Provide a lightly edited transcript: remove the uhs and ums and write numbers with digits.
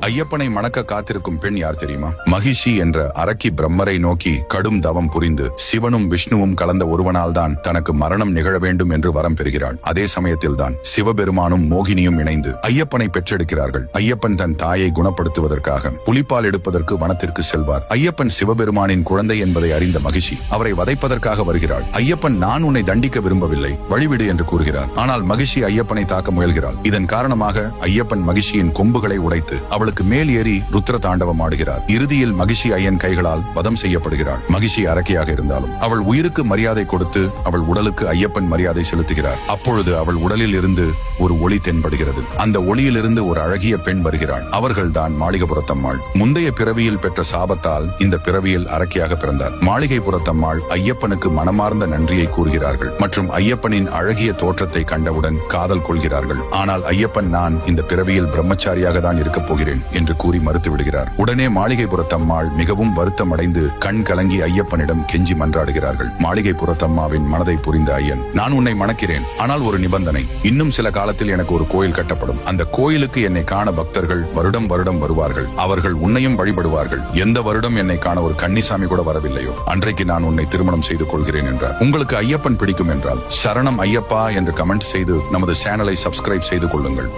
ஐயப்பனை மணக்க காத்திருக்கும் பெண் யார் தெரியுமா? மகிஷி என்ற அரக்கி பிரம்மரை நோக்கி கடும் தவம் புரிந்து சிவனும் விஷ்ணுவும் கலந்த ஒருவனால் தான் தனக்கு மரணம் நிகழ வேண்டும் என்று வரம் பெறுகிறாள். அதே சமயத்தில் தான் சிவபெருமானும் மோகினியும் இணைந்து ஐயப்பனை பெற்றெடுக்கிறார்கள். ஐயப்பன் தன் தாயை குணப்படுத்துவதற்காக புலிப்பால் எடுப்பதற்கு வனத்திற்கு செல்வார். ஐயப்பன் சிவபெருமானின் குழந்தை என்பதை அறிந்த மகிஷி அவரை வதைப்பதற்காக வருகிறாள். ஐயப்பன் நான் உன்னை தண்டிக்க விரும்பவில்லை, வழிவிடு என்று கூறுகிறார். ஆனால் மகிஷி ஐயப்பனை தாக்க முயல்கிறாள். இதன் காரணமாக ஐயப்பன் மகிஷியின் கொம்புகளை உடைத்து அவளுக்கு மேல் ஏறி ருத்ர தாண்டவம் ஆடுகிறார். இறுதியில் மகிஷி ஐயன் கைகளால் வதம் செய்யப்படுகிறாள். மகிஷி அரக்கியாக இருந்தாலும் அவள் உயிருக்கு மரியாதை கொடுத்து அவள் உடலுக்கு ஐயப்பன் மரியாதை செலுத்துகிறார். அப்பொழுது அவள் உடலில் இருந்து ஒரு ஒளி தென்படுகிறது. அந்த ஒளியிலிருந்து ஒரு அழகிய பெண் வருகிறாள். அவர்கள்தான் மாளிகைபுரத்தம்மாள். முந்தைய பிறவியில் பெற்ற சாபத்தால் இந்த பிறவியில் அரக்கியாக பிறந்தார். மாளிகைபுரத்தம்மாள் ஐயப்பனுக்கு மனமார்ந்த நன்றியை கூறுகிறார்கள் மற்றும் ஐயப்பனின் அழகிய தோற்றத்தை கண்டவுடன் காதல் கொள்கிறார்கள். ஆனால் ஐயப்பன் நான் இந்த பிறவியில் பிரம்மச்சாரியாக தான் இருக்கப் போகிறேன் என்று கூறி மறுத்து விடுகிறார். உடனே மாளிகைபுரத்தம்மாள் மிகவும் வருத்தம் அடைந்து கண் கலங்கி ஐயப்பனிடம் கெஞ்சி மன்றாடுகிறார்கள். மாளிகைபுரத்தம்மாவின் மனதை புரிந்த ஐயன், நான் உன்னை மணக்கிறேன், ஆனால் ஒரு நிபந்தனை. இன்னும் சில காலத்தில் எனக்கு ஒரு கோயில் கட்டப்படும். அந்த கோயிலுக்கு என்னை காண பக்தர்கள் வருடம் வருடம் வருவார்கள். அவர்கள் உன்னையும் வழிபடுவார்கள். எந்த வருடம் என்னை காண ஒரு கன்னிசாமி கூட வரவில்லையோ அன்றைக்கு நான் உன்னை திருமணம் செய்து கொள்கிறேன் என்றார். உங்களுக்கு ஐயப்பன் பிடிக்கும் என்றால் சரணம் ஐயப்பா என்று கமெண்ட் செய்து நமது சேனலை சப்ஸ்கிரைப் செய்து கொள்ளுங்கள்.